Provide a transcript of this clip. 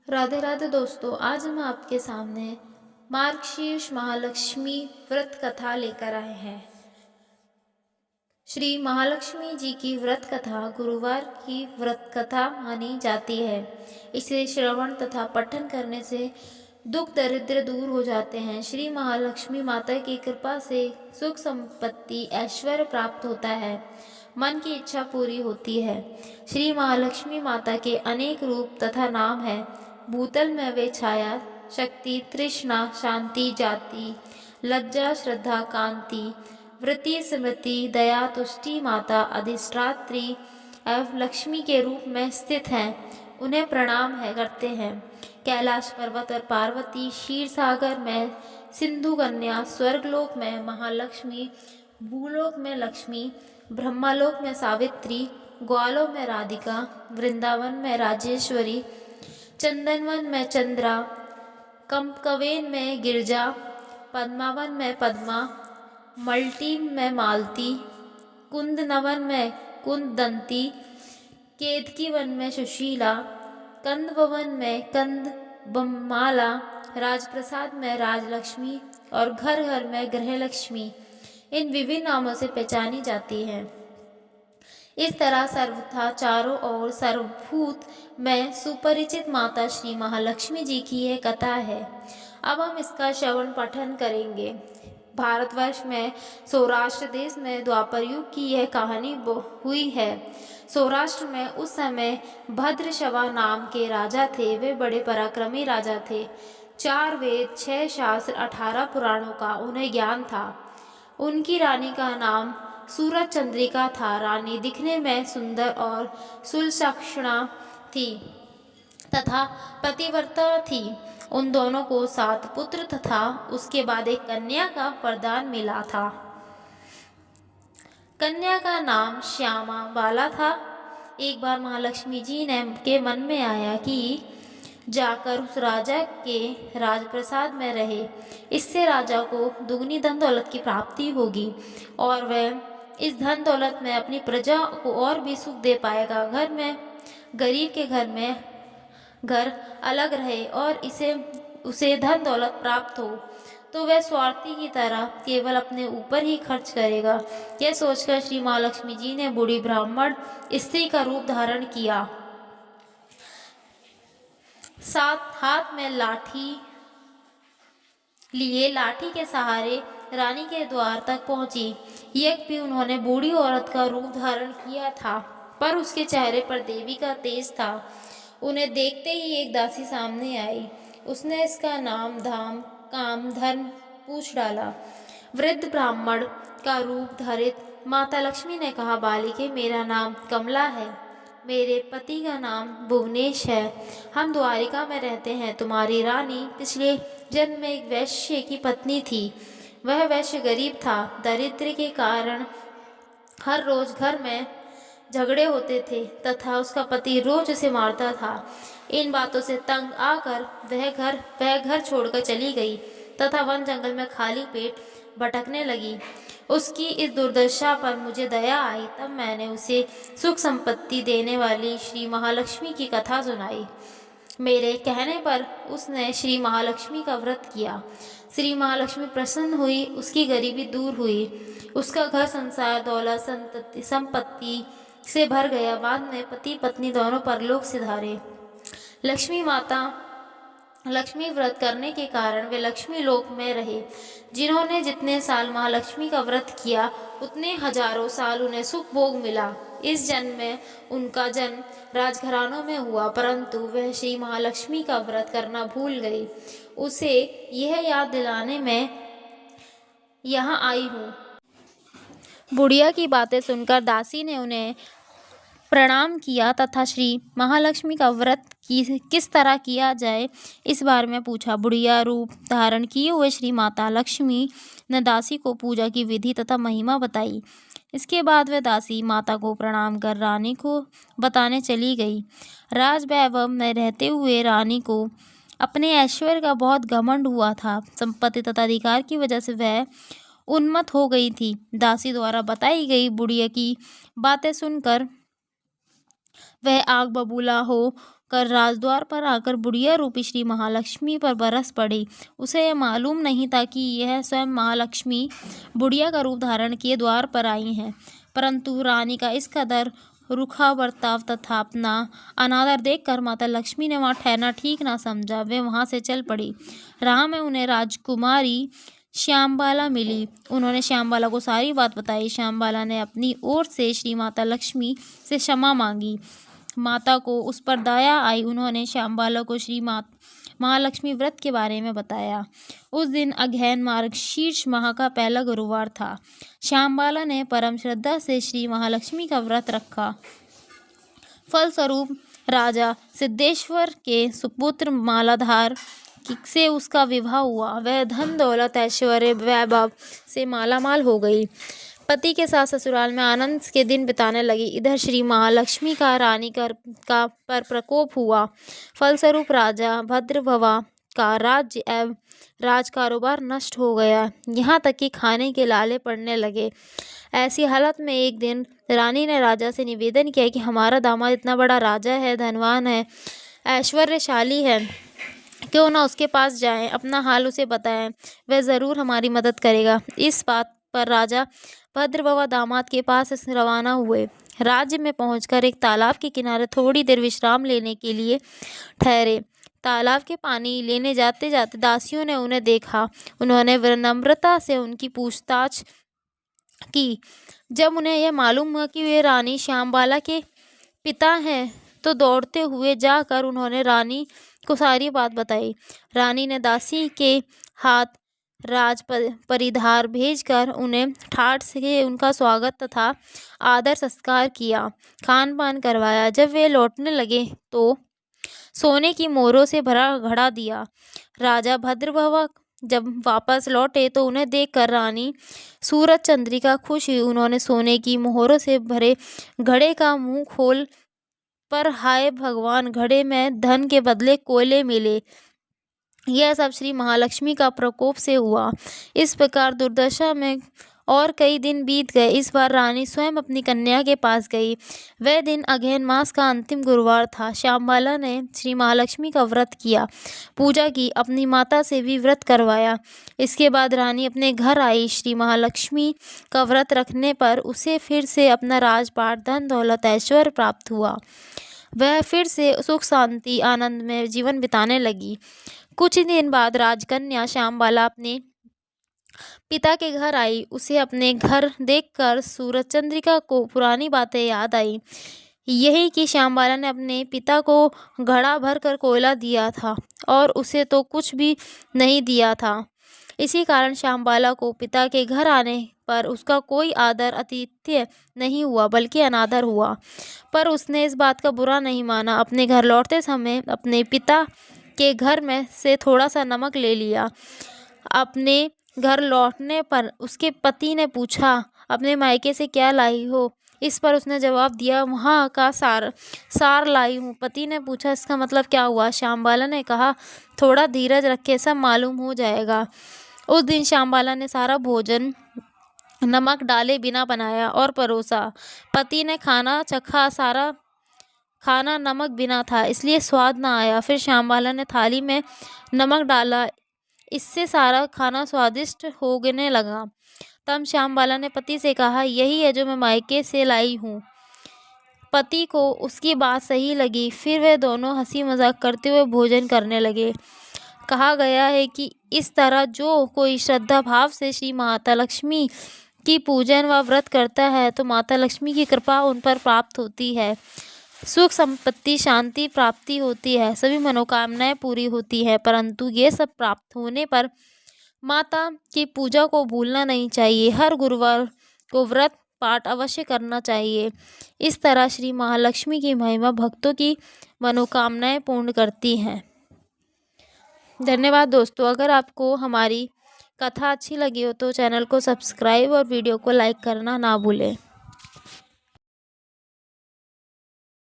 राधे राधे दोस्तों, आज हम आपके सामने मार्गशीर्ष महालक्ष्मी व्रत कथा लेकर आए हैं। श्री महालक्ष्मी जी की व्रत कथा गुरुवार की व्रत कथा मानी जाती है। इसे श्रवण तथा पठन करने से दुख दरिद्र दूर हो जाते हैं। श्री महालक्ष्मी माता की कृपा से सुख संपत्ति ऐश्वर्य प्राप्त होता है, मन की इच्छा पूरी होती है। श्री महालक्ष्मी माता के अनेक रूप तथा नाम है। भूतल में वे छाया, शक्ति, तृष्णा, शांति, जाति, लज्जा, श्रद्धा, कांति, वृत्ति, स्मृति, दया, तुष्टि माता अधिष्ठात्री एवं लक्ष्मी के रूप में स्थित हैं। उन्हें प्रणाम है करते हैं। कैलाश पर्वत और पार्वती, क्षीर सागर में सिंधु कन्या, स्वर्गलोक में महालक्ष्मी, भूलोक में लक्ष्मी, ब्रह्मलोक में सावित्री, ग्वालों में राधिका, वृंदावन में राजेश्वरी, चंदनवन में चंद्रा, कंपकवेन में गिरजा, पद्मावन में पद्मा, मल्टी में मालती, कुंदनवन में कुंदंती, केतकी वन में सुशीला, कंदभवन में कंदमाला, राजप्रसाद में राजलक्ष्मी और घर घर में गृहलक्ष्मी इन विभिन्न नामों से पहचानी जाती है। इस तरह सर्वथा चारों ओर सर्वभूत में सुपरिचित माता श्री महालक्ष्मी जी की यह कथा है। अब हम इसका श्रवण पठन करेंगे। भारतवर्ष में सौराष्ट्र देश में द्वापर युग की यह कहानी हुई है। सौराष्ट्र में उस समय भद्रशवा नाम के राजा थे। वे बड़े पराक्रमी राजा थे। 4 वेद, 6 शास्त्र, 18 पुराणों का उन्हें ज्ञान था। उनकी रानी का नाम सूरज चंद्रिका था। रानी दिखने में सुंदर और सुलक्षणा थी तथा पतिव्रता थी। उन दोनों को 7 पुत्र तथा उसके बाद एक कन्या का वरदान मिला था। कन्या का नाम श्यामा बाला था। एक बार महालक्ष्मी जी ने के मन में आया कि जाकर उस राजा के राजप्रसाद में रहे। इससे राजा को दुगनी धन दौलत की प्राप्ति होगी और वह इस धन दौलत में अपनी प्रजा को और भी सुख दे पाएगा। घर में गरीब के घर अलग रहे और उसे धन दौलत प्राप्त हो तो वह स्वार्थी की तरह केवल अपने ऊपर ही खर्च करेगा। यह सोचकर श्री महालक्ष्मी जी ने बूढ़ी ब्राह्मण स्त्री का रूप धारण किया। साथ हाथ में लाठी लिए लाठी के सहारे रानी के द्वार तक पहुंची। एक भी उन्होंने बूढ़ी औरत का रूप धारण किया था, पर उसके चेहरे पर देवी का तेज था। उन्हें देखते ही एक दासी सामने आई। उसने इसका नाम, धाम, काम, धर्म पूछ डाला। वृद्ध ब्राह्मण का रूप धारित माता लक्ष्मी ने कहा, बालिके, मेरा नाम कमला है। मेरे पति का नाम भुवनेश है। हम द्वारिका में रहते हैं। तुम्हारी रानी पिछले जन्म में एक वैश्य की पत्नी थी। वह वैश्य गरीब था। दरिद्र के कारण हर रोज घर में झगड़े होते थे तथा उसका पति रोज उसे मारता था। इन बातों से तंग आकर वह घर छोड़कर चली गई तथा वन जंगल में खाली पेट भटकने लगी। उसकी इस दुर्दशा पर मुझे दया आई। तब मैंने उसे सुख संपत्ति देने वाली श्री महालक्ष्मी की कथा सुनाई। मेरे कहने पर उसने श्री महालक्ष्मी का व्रत किया। श्री महालक्ष्मी प्रसन्न हुई। उसकी गरीबी दूर हुई। उसका घर संसार, दौलत, संपत्ति से भर गया। बाद में पति पत्नी दोनों परलोक सिधारे। लक्ष्मी व्रत करने के कारण वे लक्ष्मी लोक में रहे। जिन्होंने जितने साल महालक्ष्मी का व्रत किया उतने हजारों साल उन्हें सुख भोग मिला। इस जन्म में उनका जन्म राजघरानों में हुआ, परंतु वह श्री महालक्ष्मी का व्रत करना भूल गई। उसे यह याद दिलाने में यहाँ आई हूँ। बुढ़िया की बातें सुनकर दासी ने उन्हें प्रणाम किया तथा श्री महालक्ष्मी का व्रत किस तरह किया जाए इस बारे में पूछा। बुढ़िया रूप धारण किए हुए श्री माता लक्ष्मी ने दासी को पूजा की विधि तथा महिमा बताई। इसके बाद वह दासी माता को प्रणाम कर रानी को बताने चली गई। राज वैभव में रहते हुए रानी को अपने ऐश्वर्य का बहुत घमंड हुआ था। संपत्ति तथा अधिकार की वजह से वह उन्मत्त हो गई थी। दासी द्वारा बताई गई बुढ़िया की बातें सुनकर वह आग बबूला हो कर राजद्वार पर आकर बुढ़िया रूपी श्री महालक्ष्मी पर बरस पड़ी। उसे यह मालूम नहीं था कि यह स्वयं महालक्ष्मी बुढ़िया का रूप धारण किए द्वार पर आई हैं, परंतु रानी का इस कदर रूखा बर्ताव तथा अपना अनादर देखकर माता लक्ष्मी ने वहाँ ठहरना ठीक ना समझा। वे वहाँ से चल पड़ी। राह में उन्हें राजकुमारी श्यामबाला मिली। उन्होंने श्यामबाला को सारी बात बताई। श्यामबाला ने अपनी ओर से श्री माता लक्ष्मी से क्षमा मांगी। माता को उस पर दया आई। उन्होंने श्यामबाला को श्री महालक्ष्मी व्रत के बारे में बताया। उस दिन अगहन मार्गशीर्ष माह का पहला गुरुवार था। श्यामबाला ने परम श्रद्धा से श्री महालक्ष्मी का व्रत रखा। फलस्वरूप राजा सिद्धेश्वर के सुपुत्र मालाधार से उसका विवाह हुआ। वह धन दौलत ऐश्वर्य वैभव से मालामाल हो गई। पति के साथ ससुराल में आनंद के दिन बिताने लगी। इधर श्री महालक्ष्मी का रानी पर प्रकोप हुआ। फलस्वरूप राजा भद्रभवा का राज्य एवं राज कारोबार नष्ट हो गया। यहाँ तक कि खाने के लाले पड़ने लगे। ऐसी हालत में एक दिन रानी ने राजा से निवेदन किया कि हमारा दामाद इतना बड़ा राजा है, धनवान है, ऐश्वर्यशाली है, क्यों ना उसके पास जाएं, अपना हाल उसे बताएं, वह ज़रूर हमारी मदद करेगा। इस बात पर राजा भद्रभवा दामाद के पास रवाना हुए। राज्य में पहुंचकर एक तालाब के किनारे थोड़ी देर विश्राम लेने के लिए ठहरे। तालाब के पानी लेने जाते जाते दासियों ने उन्हें देखा। उन्होंने विनम्रता से उनकी पूछताछ की। जब उन्हें यह मालूम हुआ कि वे रानी श्यामबाला के पिता हैं, तो दौड़ते हुए जाकर उन्होंने रानी को सारी बात बताई। रानी ने दासी के हाथ राज परिधार भेजकर उन्हें ठाठ से उनका स्वागत तथा आदर सत्कार किया, खान पान करवाया। जब वे लौटने लगे तो सोने की मोहरों से भरा घड़ा दिया। राजा भद्रभवा जब वापस लौटे तो उन्हें देखकर रानी सूरज चंद्रिका खुश हुई। उन्होंने सोने की मोहरों से भरे घड़े का मुंह खोल पर हाय भगवान, घड़े में धन के बदले कोयले मिले। यह सब श्री महालक्ष्मी का प्रकोप से हुआ। इस प्रकार दुर्दशा में और कई दिन बीत गए। इस बार रानी स्वयं अपनी कन्या के पास गई। वह दिन अगहन मास का अंतिम गुरुवार था। श्यामबाला ने श्री महालक्ष्मी का व्रत किया, पूजा की, अपनी माता से भी व्रत करवाया। इसके बाद रानी अपने घर आई। श्री महालक्ष्मी का व्रत रखने पर उसे फिर से अपना राजपाट, धन दौलत, ऐश्वर्य प्राप्त हुआ। वह फिर से सुख शांति आनंद में जीवन बिताने लगी। कुछ ही दिन बाद राजकन्या श्यामबाला अपने पिता के घर आई। उसे अपने घर देखकर सूरज चंद्रिका को पुरानी बातें याद आई। यही कि श्यामबाला ने अपने पिता को घड़ा भर कर कोयला दिया था और उसे तो कुछ भी नहीं दिया था। इसी कारण श्यामबाला को पिता के घर आने पर उसका कोई आदर आतिथ्य नहीं हुआ, बल्कि अनादर हुआ। पर उसने इस बात का बुरा नहीं माना। अपने घर लौटते समय अपने पिता के घर में से थोड़ा सा नमक ले लिया। अपने घर लौटने पर उसके पति ने पूछा, अपने मायके से क्या लाई हो? इस पर उसने जवाब दिया, वहाँ का सार लाई हूँ। पति ने पूछा, इसका मतलब क्या हुआ? श्यामबाला ने कहा, थोड़ा धीरज रखे, सब मालूम हो जाएगा। उस दिन श्यामबाला ने सारा भोजन नमक डाले बिना बनाया और परोसा। पति ने खाना चखा, सारा खाना नमक बिना था, इसलिए स्वाद ना आया। फिर श्यामबाला ने थाली में नमक डाला, इससे सारा खाना स्वादिष्ट होने लगा। तब श्यामबाला ने पति से कहा, यही है जो मैं मायके से लाई हूँ। पति को उसकी बात सही लगी। फिर वे दोनों हंसी मजाक करते हुए भोजन करने लगे। कहा गया है कि इस तरह जो कोई श्रद्धा भाव से श्री माता लक्ष्मी की पूजन व व्रत करता है तो माता लक्ष्मी की कृपा उन पर प्राप्त होती है। सुख संपत्ति शांति प्राप्ति होती है, सभी मनोकामनाएं पूरी होती हैं। परंतु ये सब प्राप्त होने पर माता की पूजा को भूलना नहीं चाहिए। हर गुरुवार को व्रत पाठ अवश्य करना चाहिए। इस तरह श्री महालक्ष्मी की महिमा भक्तों की मनोकामनाएं पूर्ण करती हैं। धन्यवाद दोस्तों। अगर आपको हमारी कथा अच्छी लगी हो तो चैनल को सब्सक्राइब और वीडियो को लाइक करना ना भूलें।